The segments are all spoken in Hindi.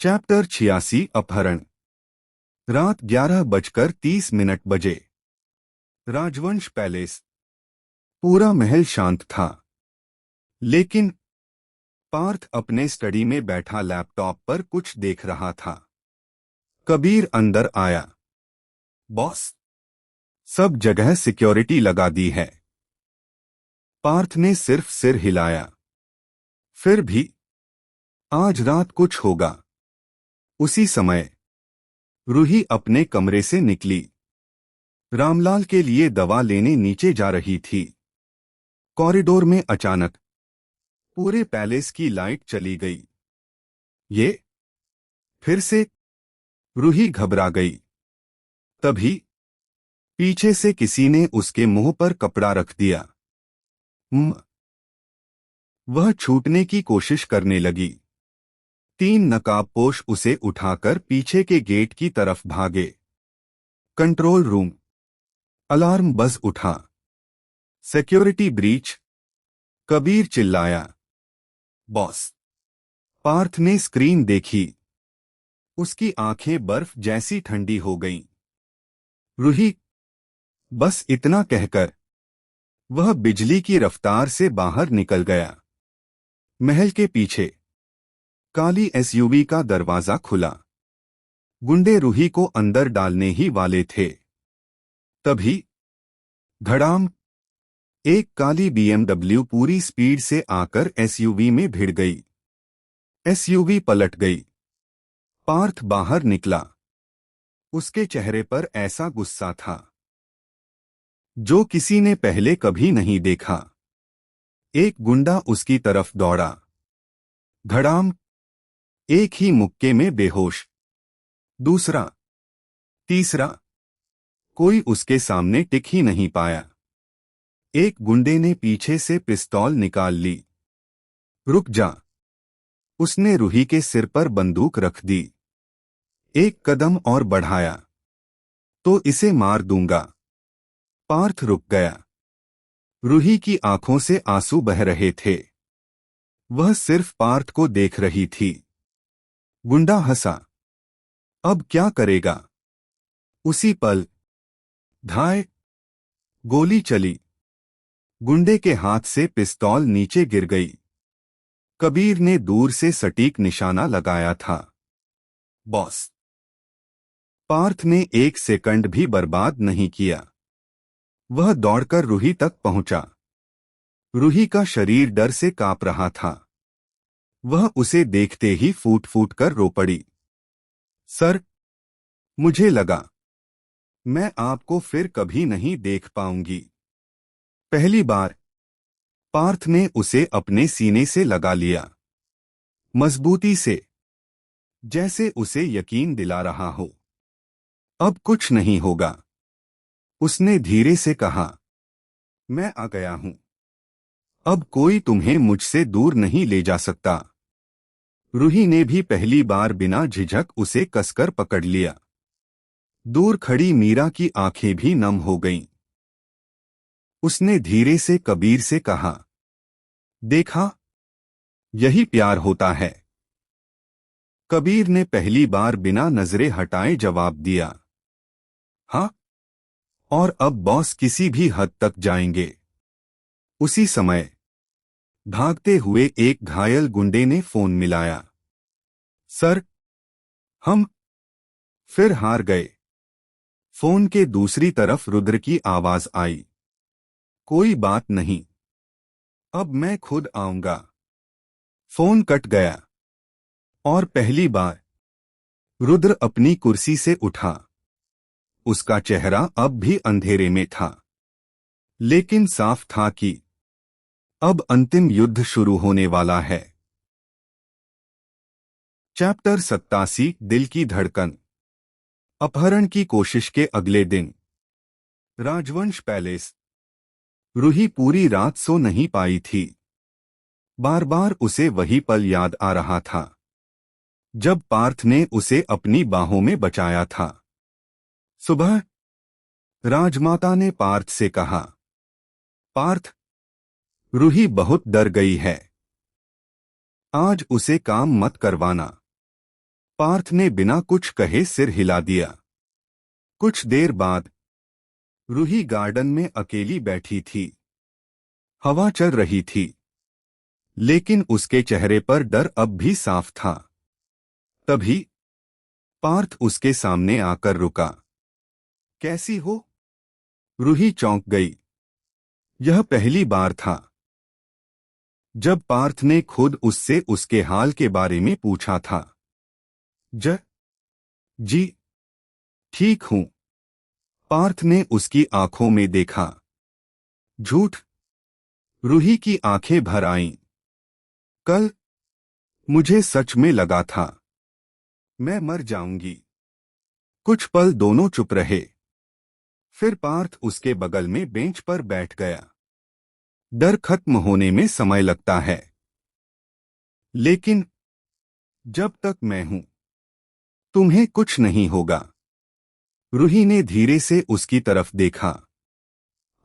चैप्टर 86 अपहरण। रात 11:30 बजे। राजवंश पैलेस। पूरा महल शांत था, लेकिन पार्थ अपने स्टडी में बैठा लैपटॉप पर कुछ देख रहा था। कबीर अंदर आया। बॉस, सब जगह सिक्योरिटी लगा दी है। पार्थ ने सिर्फ सिर हिलाया। फिर भी आज रात कुछ होगा। उसी समय रूही अपने कमरे से निकली। रामलाल के लिए दवा लेने नीचे जा रही थी। कॉरिडोर में अचानक पूरे पैलेस की लाइट चली गई। ये फिर से? रूही घबरा गई। तभी पीछे से किसी ने उसके मुंह पर कपड़ा रख दिया। वह छूटने की कोशिश करने लगी। 3 नकाबपोश उसे उठाकर पीछे के गेट की तरफ भागे। Control room. अलार्म बज उठा। Security breach. कबीर चिल्लाया। बॉस। पार्थ ने स्क्रीन देखी। उसकी आंखें बर्फ जैसी ठंडी हो गईं। रूही। बस इतना कहकर वह बिजली की रफ्तार से बाहर निकल गया। महल के पीछे काली एसयूवी का दरवाजा खुला। गुंडे रूही को अंदर डालने ही वाले थे। तभी धड़ाम! एक काली बीएमडब्ल्यू पूरी स्पीड से आकर एसयूवी में भिड़ गई। एसयूवी पलट गई। पार्थ बाहर निकला। उसके चेहरे पर ऐसा गुस्सा था जो किसी ने पहले कभी नहीं देखा। एक गुंडा उसकी तरफ दौड़ा। धड़ाम! एक ही मुक्के में बेहोश। दूसरा, तीसरा, कोई उसके सामने टिक ही नहीं पाया। एक गुंडे ने पीछे से पिस्तौल निकाल ली। रुक जा! उसने रूही के सिर पर बंदूक रख दी। एक कदम और बढ़ाया तो इसे मार दूंगा। पार्थ रुक गया। रूही की आंखों से आंसू बह रहे थे। वह सिर्फ पार्थ को देख रही थी। गुंडा हंसा। अब क्या करेगा? उसी पल धाय! गोली चली। गुंडे के हाथ से पिस्तौल नीचे गिर गई। कबीर ने दूर से सटीक निशाना लगाया था। बॉस! पार्थ ने 1 सेकंड भी बर्बाद नहीं किया। वह दौड़कर रूही तक पहुंचा। रूही का शरीर डर से कांप रहा था। वह उसे देखते ही फूट फूट कर रो पड़ी। सर, मुझे लगा मैं आपको फिर कभी नहीं देख पाऊंगी। पहली बार पार्थ ने उसे अपने सीने से लगा लिया, मजबूती से, जैसे उसे यकीन दिला रहा हो। अब कुछ नहीं होगा, उसने धीरे से कहा। मैं आ गया हूं। अब कोई तुम्हें मुझसे दूर नहीं ले जा सकता। रूही ने भी पहली बार बिना झिझक उसे कसकर पकड़ लिया। दूर खड़ी मीरा की आंखें भी नम हो गईं। उसने धीरे से कबीर से कहा, देखा, यही प्यार होता है। कबीर ने पहली बार बिना नजरें हटाए जवाब दिया, हाँ, और अब बॉस किसी भी हद तक जाएंगे। उसी समय भागते हुए एक घायल गुंडे ने फोन मिलाया। सर, हम फिर हार गए। फोन के दूसरी तरफ रुद्र की आवाज आई। कोई बात नहीं, अब मैं खुद आऊंगा। फोन कट गया और पहली बार रुद्र अपनी कुर्सी से उठा। उसका चेहरा अब भी अंधेरे में था, लेकिन साफ था कि अब अंतिम युद्ध शुरू होने वाला है। चैप्टर 87 दिल की धड़कन। अपहरण की कोशिश के अगले दिन। राजवंश पैलेस। रूही पूरी रात सो नहीं पाई थी। बार बार उसे वही पल याद आ रहा था जब पार्थ ने उसे अपनी बाहों में बचाया था। सुबह राजमाता ने पार्थ से कहा, पार्थ, रूही बहुत डर गई है। आज उसे काम मत करवाना। पार्थ ने बिना कुछ कहे सिर हिला दिया। कुछ देर बाद रूही गार्डन में अकेली बैठी थी। हवा चल रही थी, लेकिन उसके चेहरे पर डर अब भी साफ था। तभी पार्थ उसके सामने आकर रुका। कैसी हो? रूही चौंक गई। यह पहली बार था जब पार्थ ने खुद उससे उसके हाल के बारे में पूछा था। जी ठीक हूं, पार्थ ने उसकी आंखों में देखा। झूठ? रूही की आंखें भर आईं। कल मुझे सच में लगा था मैं मर जाऊंगी। कुछ पल दोनों चुप रहे। फिर पार्थ उसके बगल में बेंच पर बैठ गया। डर खत्म होने में समय लगता है, लेकिन जब तक मैं हूं तुम्हें कुछ नहीं होगा। रूही ने धीरे से उसकी तरफ देखा।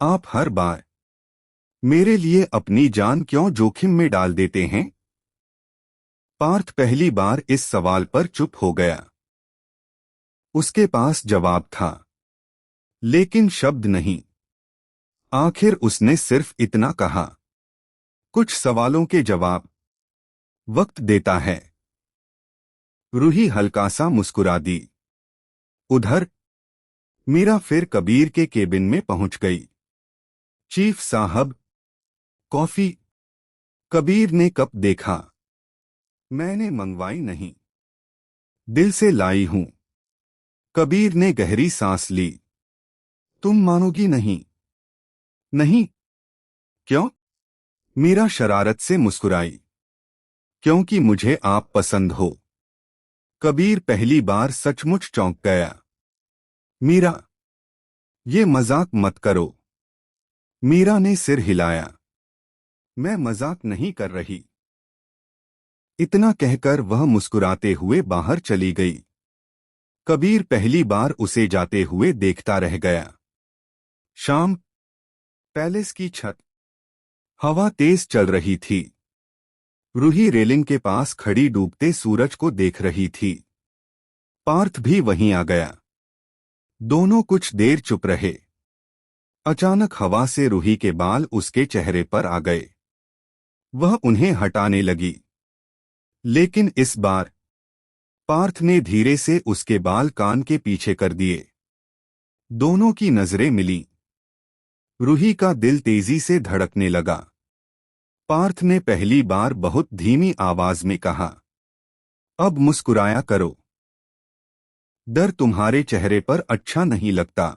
आप हर बार मेरे लिए अपनी जान क्यों जोखिम में डाल देते हैं? पार्थ पहली बार इस सवाल पर चुप हो गया। उसके पास जवाब था, लेकिन शब्द नहीं। आखिर उसने सिर्फ इतना कहा, कुछ सवालों के जवाब वक्त देता है। रूही हल्का सा मुस्कुरा दी। उधर मीरा फिर कबीर के केबिन में पहुंच गई। चीफ साहब, कॉफी? कबीर ने कप देखा। मैंने मंगवाई नहीं, दिल से लाई हूं। कबीर ने गहरी सांस ली। तुम मानोगी नहीं? नहीं? क्यों? मीरा शरारत से मुस्कुराई। क्योंकि मुझे आप पसंद हो। कबीर पहली बार सचमुच चौंक गया। मीरा, ये मजाक मत करो। मीरा ने सिर हिलाया। मैं मजाक नहीं कर रही। इतना कहकर वह मुस्कुराते हुए बाहर चली गई। कबीर पहली बार उसे जाते हुए देखता रह गया। शाम, पैलेस की छत। हवा तेज चल रही थी। रूही रेलिंग के पास खड़ी डूबते सूरज को देख रही थी। पार्थ भी वहीं आ गया। दोनों कुछ देर चुप रहे। अचानक हवा से रूही के बाल उसके चेहरे पर आ गए। वह उन्हें हटाने लगी, लेकिन इस बार पार्थ ने धीरे से उसके बाल कान के पीछे कर दिए। दोनों की नजरें मिलीं। रूही का दिल तेजी से धड़कने लगा। पार्थ ने पहली बार बहुत धीमी आवाज में कहा, अब मुस्कुराया करो। डर तुम्हारे चेहरे पर अच्छा नहीं लगता।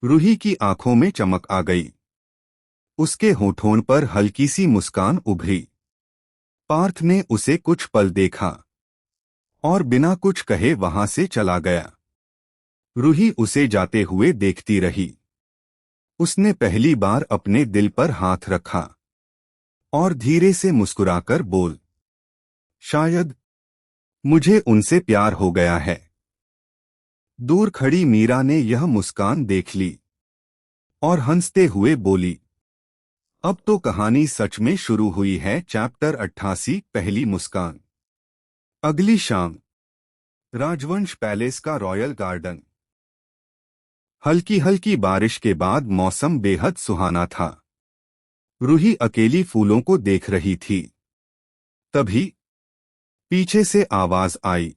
रूही की आंखों में चमक आ गई। उसके होठों पर हल्की सी मुस्कान उभरी। पार्थ ने उसे कुछ पल देखा और बिना कुछ कहे वहां से चला गया। रूही उसे जाते हुए देखती रही। उसने पहली बार अपने दिल पर हाथ रखा और धीरे से मुस्कुराकर बोल, शायद मुझे उनसे प्यार हो गया है। दूर खड़ी मीरा ने यह मुस्कान देख ली और हंसते हुए बोली, अब तो कहानी सच में शुरू हुई है। चैप्टर 88, पहली मुस्कान। अगली शाम, राजवंश पैलेस का रॉयल गार्डन। हल्की हल्की बारिश के बाद मौसम बेहद सुहाना था। रूही अकेली फूलों को देख रही थी। तभी पीछे से आवाज आई,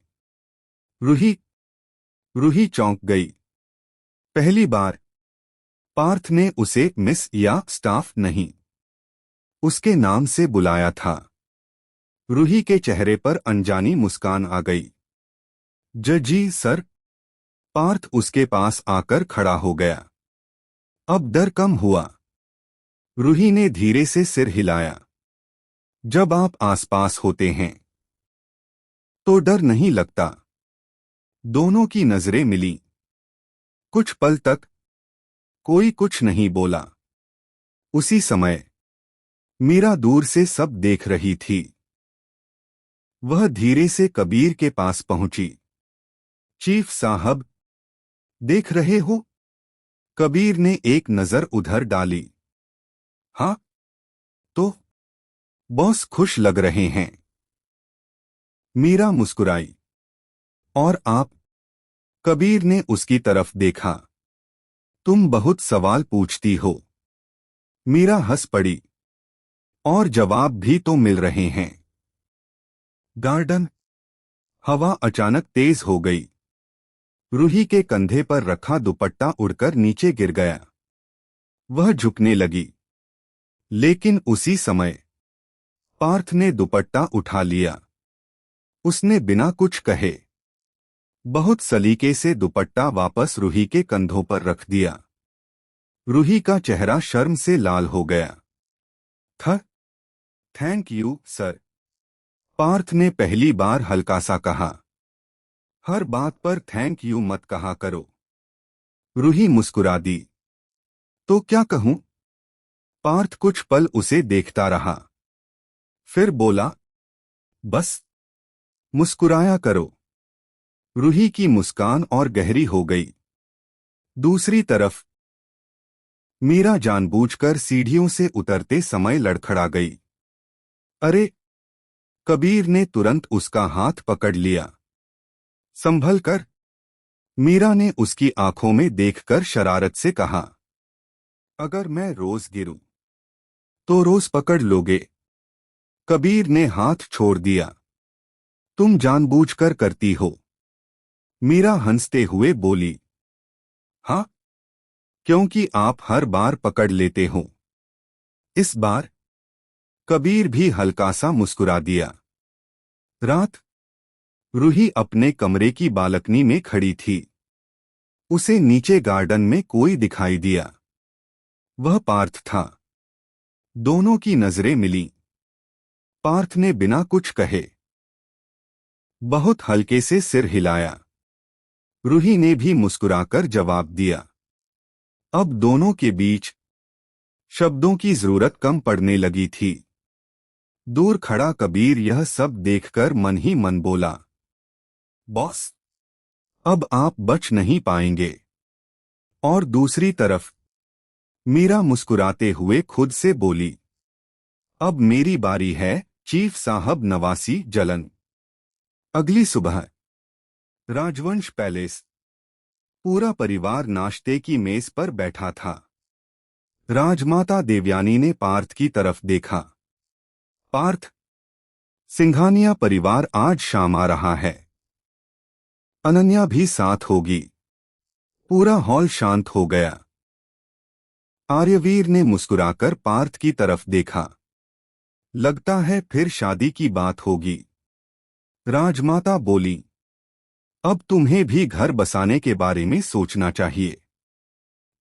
रूही। रूही चौंक गई। पहली बार पार्थ ने उसे मिस या स्टाफ नहीं, उसके नाम से बुलाया था। रूही के चेहरे पर अनजानी मुस्कान आ गई। जी सर। पार्थ उसके पास आकर खड़ा हो गया। अब डर कम हुआ। रूही ने धीरे से सिर हिलाया। जब आप आसपास होते हैं तो डर नहीं लगता। दोनों की नजरें मिलीं। कुछ पल तक कोई कुछ नहीं बोला। उसी समय मीरा दूर से सब देख रही थी। वह धीरे से कबीर के पास पहुंची। चीफ साहब, देख रहे हो? कबीर ने एक नजर उधर डाली। हाँ, तो बॉस खुश लग रहे हैं। मीरा मुस्कुराई। और आप? कबीर ने उसकी तरफ देखा। तुम बहुत सवाल पूछती हो। मीरा हंस पड़ी। और जवाब भी तो मिल रहे हैं। गार्डन। हवा अचानक तेज हो गई। रूही के कंधे पर रखा दुपट्टा उड़कर नीचे गिर गया। वह झुकने लगी। लेकिन उसी समय पार्थ ने दुपट्टा उठा लिया। उसने बिना कुछ कहे बहुत सलीके से दुपट्टा वापस रूही के कंधों पर रख दिया। रूही का चेहरा शर्म से लाल हो गया था। Thank you sir. पार्थ ने पहली बार हल्का सा कहा। हर बात पर थैंक यू मत कहा करो। रूही मुस्कुरा दी। तो क्या कहूं? पार्थ कुछ पल उसे देखता रहा। फिर बोला, बस मुस्कुराया करो। रूही की मुस्कान और गहरी हो गई। दूसरी तरफ मीरा जानबूझकर सीढ़ियों से उतरते समय लड़खड़ा गई। अरे! कबीर ने तुरंत उसका हाथ पकड़ लिया। संभल कर। मीरा ने उसकी आंखों में देखकर शरारत से कहा। अगर मैं रोज गिरूं तो रोज पकड़ लोगे? कबीर ने हाथ छोड़ दिया। तुम जानबूझकर करती हो। मीरा हंसते हुए बोली। हाँ, क्योंकि आप हर बार पकड़ लेते हो। इस बार कबीर भी हल्का सा मुस्कुरा दिया। रात। रूही अपने कमरे की बालकनी में खड़ी थी। उसे नीचे गार्डन में कोई दिखाई दिया। वह पार्थ था। दोनों की नजरें मिलीं। पार्थ ने बिना कुछ कहे बहुत हल्के से सिर हिलाया। रूही ने भी मुस्कुराकर जवाब दिया। अब दोनों के बीच शब्दों की जरूरत कम पड़ने लगी थी। दूर खड़ा कबीर यह सब देखकर मन ही मन बोला, बॉस, अब आप बच नहीं पाएंगे। और दूसरी तरफ मीरा मुस्कुराते हुए खुद से बोली, अब मेरी बारी है चीफ साहब। नवासी जलन। अगली सुबह राजवंश पैलेस। पूरा परिवार नाश्ते की मेज पर बैठा था। राजमाता देवयानी ने पार्थ की तरफ देखा। पार्थ, सिंघानिया परिवार आज शाम आ रहा है। अनन्या भी साथ होगी। पूरा हॉल शांत हो गया। आर्यवीर ने मुस्कुराकर पार्थ की तरफ देखा। लगता है फिर शादी की बात होगी। राजमाता बोली, अब तुम्हें भी घर बसाने के बारे में सोचना चाहिए।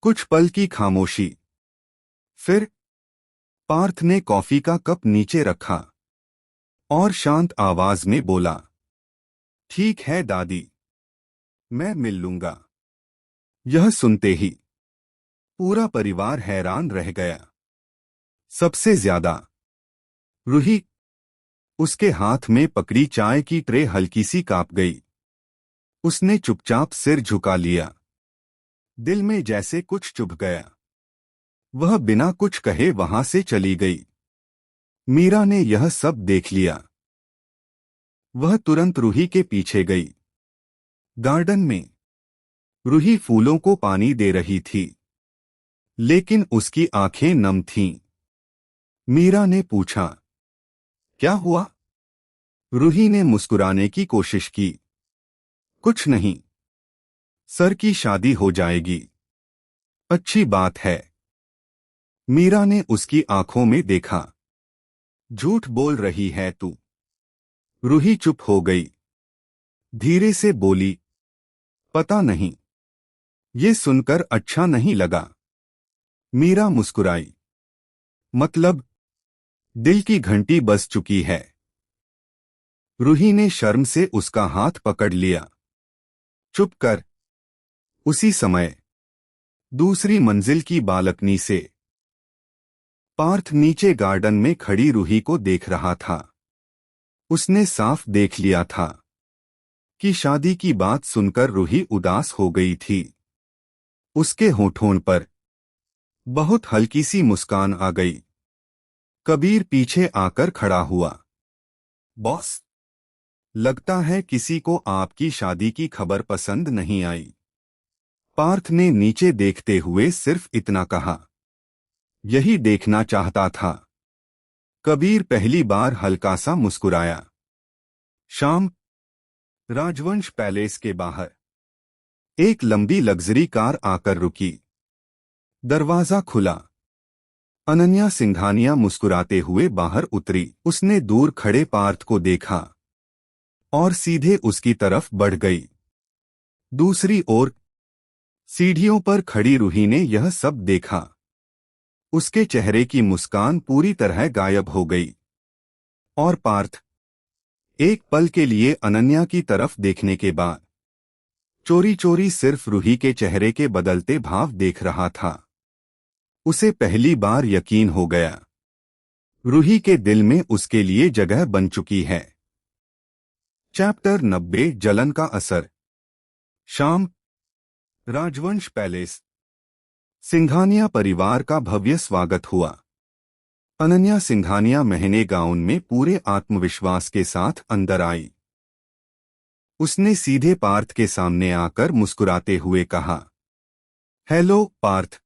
कुछ पल की खामोशी। फिर पार्थ ने कॉफी का कप नीचे रखा और शांत आवाज में बोला, ठीक है दादी, मैं मिल लूंगा। यह सुनते ही पूरा परिवार हैरान रह गया। सबसे ज्यादा रूही। उसके हाथ में पकड़ी चाय की ट्रे हल्की सी कांप गई। उसने चुपचाप सिर झुका लिया। दिल में जैसे कुछ चुभ गया। वह बिना कुछ कहे वहां से चली गई। मीरा ने यह सब देख लिया। वह तुरंत रूही के पीछे गई। गार्डन में रूही फूलों को पानी दे रही थी, लेकिन उसकी आंखें नम थीं। मीरा ने पूछा, क्या हुआ? रूही ने मुस्कुराने की कोशिश की। कुछ नहीं। सर की शादी हो जाएगी। अच्छी बात है। मीरा ने उसकी आंखों में देखा। झूठ बोल रही है तू। रूही चुप हो गई। धीरे से बोली, पता नहीं। ये सुनकर अच्छा नहीं लगा। मीरा मुस्कुराई। मतलब? दिल की घंटी बज चुकी है। रूही ने शर्म से उसका हाथ पकड़ लिया। चुप कर। उसी समय दूसरी मंजिल की बालकनी से पार्थ नीचे गार्डन में खड़ी रूही को देख रहा था। उसने साफ देख लिया था कि शादी की बात सुनकर रूही उदास हो गई थी। उसके होठों पर बहुत हल्की सी मुस्कान आ गई। कबीर पीछे आकर खड़ा हुआ। बॉस, लगता है किसी को आपकी शादी की खबर पसंद नहीं आई। पार्थ ने नीचे देखते हुए सिर्फ इतना कहा। यही देखना चाहता था। कबीर पहली बार हल्का सा मुस्कुराया। शाम, राजवंश पैलेस के बाहर एक लंबी लग्जरी कार आकर रुकी। दरवाजा खुला। अनन्या सिंघानिया मुस्कुराते हुए बाहर उतरी। उसने दूर खड़े पार्थ को देखा और सीधे उसकी तरफ बढ़ गई। दूसरी ओर सीढ़ियों पर खड़ी रूही ने यह सब देखा। उसके चेहरे की मुस्कान पूरी तरह गायब हो गई। और पार्थ एक पल के लिए अनन्या की तरफ देखने के बाद चोरी चोरी सिर्फ रूही के चेहरे के बदलते भाव देख रहा था। उसे पहली बार यकीन हो गया, रूही के दिल में उसके लिए जगह बन चुकी है। चैप्टर 90 जलन का असर। शाम, राजवंश पैलेस। सिंघानिया परिवार का भव्य स्वागत हुआ। अनन्या सिंघानिया महंगे गाउन में पूरे आत्मविश्वास के साथ अंदर आई। उसने सीधे पार्थ के सामने आकर मुस्कुराते हुए कहा, हेलो पार्थ।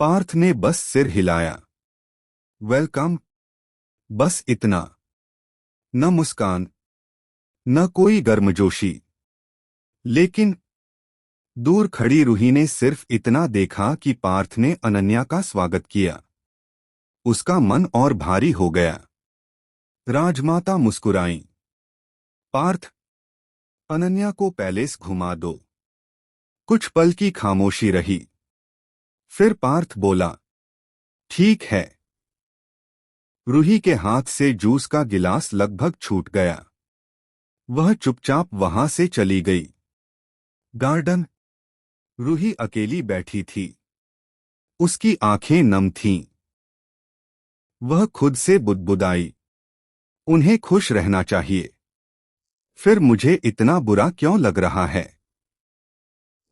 पार्थ ने बस सिर हिलाया। वेलकम। बस इतना। न मुस्कान, न कोई गर्मजोशी। लेकिन दूर खड़ी रूही ने सिर्फ इतना देखा कि पार्थ ने अनन्या का स्वागत किया। उसका मन और भारी हो गया। राजमाता मुस्कुराईं। पार्थ, अनन्या को पैलेस घुमा दो। कुछ पल की खामोशी रही। फिर पार्थ बोला, ठीक है। रूही के हाथ से जूस का गिलास लगभग छूट गया। वह चुपचाप वहां से चली गई। गार्डन। रूही अकेली बैठी थी। उसकी आंखें नम थीं। वह खुद से बुदबुदाई, उन्हें खुश रहना चाहिए। फिर मुझे इतना बुरा क्यों लग रहा है?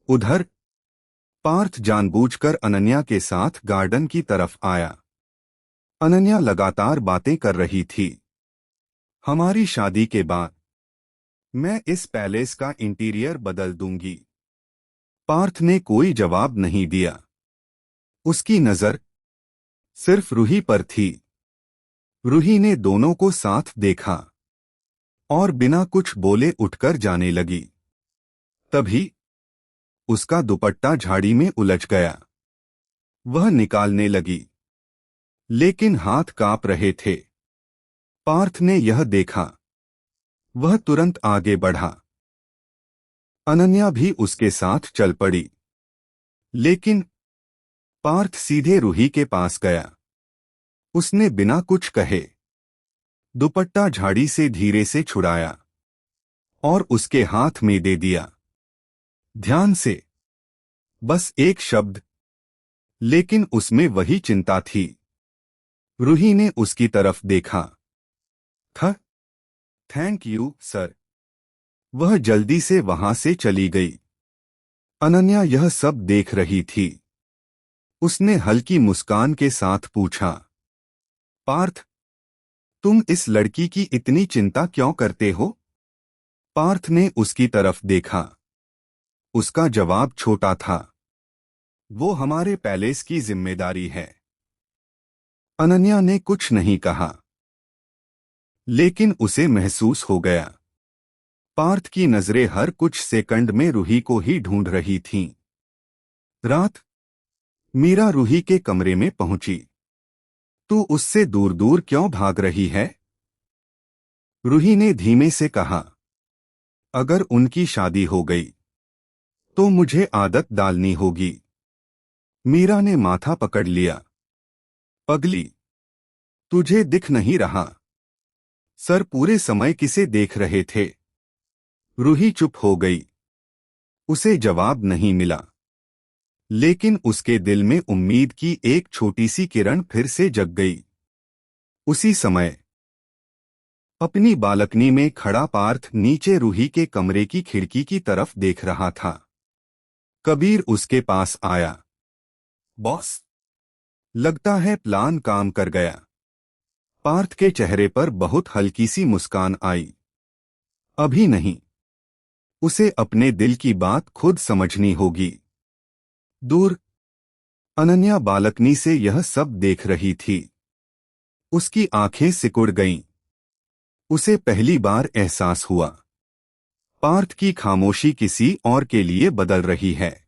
उधर पार्थ जानबूझकर अनन्या के साथ गार्डन की तरफ आया। अनन्या लगातार बातें कर रही थी। हमारी शादी के बाद मैं इस पैलेस का इंटीरियर बदल दूंगी। पार्थ ने कोई जवाब नहीं दिया। उसकी नजर सिर्फ रूही पर थी। रूही ने दोनों को साथ देखा और बिना कुछ बोले उठकर जाने लगी। तभी उसका दुपट्टा झाड़ी में उलझ गया। वह निकालने लगी, लेकिन हाथ कांप रहे थे। पार्थ ने यह देखा। वह तुरंत आगे बढ़ा। अनन्या भी उसके साथ चल पड़ी। लेकिन पार्थ सीधे रूही के पास गया। उसने बिना कुछ कहे दुपट्टा झाड़ी से धीरे से छुड़ाया और उसके हाथ में दे दिया। ध्यान से, बस एक शब्द, लेकिन उसमें वही चिंता थी। रूही ने उसकी तरफ देखा। Thank you sir. वह जल्दी से वहां से चली गई। अनन्या यह सब देख रही थी। उसने हल्की मुस्कान के साथ पूछा, पार्थ, तुम इस लड़की की इतनी चिंता क्यों करते हो? पार्थ ने उसकी तरफ देखा। उसका जवाब छोटा था, वो हमारे पैलेस की जिम्मेदारी है। अनन्या ने कुछ नहीं कहा, लेकिन उसे महसूस हो गया। पार्थ की नजरें हर कुछ सेकंड में रूही को ही ढूंढ रही थीं। रात, मीरा रूही के कमरे में पहुंची। तू उससे दूर दूर क्यों भाग रही है? रूही ने धीमे से कहा, अगर उनकी शादी हो गई तो मुझे आदत डालनी होगी। मीरा ने माथा पकड़ लिया। पगली, तुझे दिख नहीं रहा? सर पूरे समय किसे देख रहे थे? रूही चुप हो गई। उसे जवाब नहीं मिला, लेकिन उसके दिल में उम्मीद की एक छोटी सी किरण फिर से जग गई। उसी समय अपनी बालकनी में खड़ा पार्थ नीचे रूही के कमरे की खिड़की की तरफ देख रहा था। कबीर उसके पास आया। बॉस, लगता है प्लान काम कर गया। पार्थ के चेहरे पर बहुत हल्की सी मुस्कान आई। अभी नहीं। उसे अपने दिल की बात खुद समझनी होगी। दूर अनन्या बालकनी से यह सब देख रही थी। उसकी आंखें सिकुड़ गईं। उसे पहली बार एहसास हुआ, पार्थ की खामोशी किसी और के लिए बदल रही है।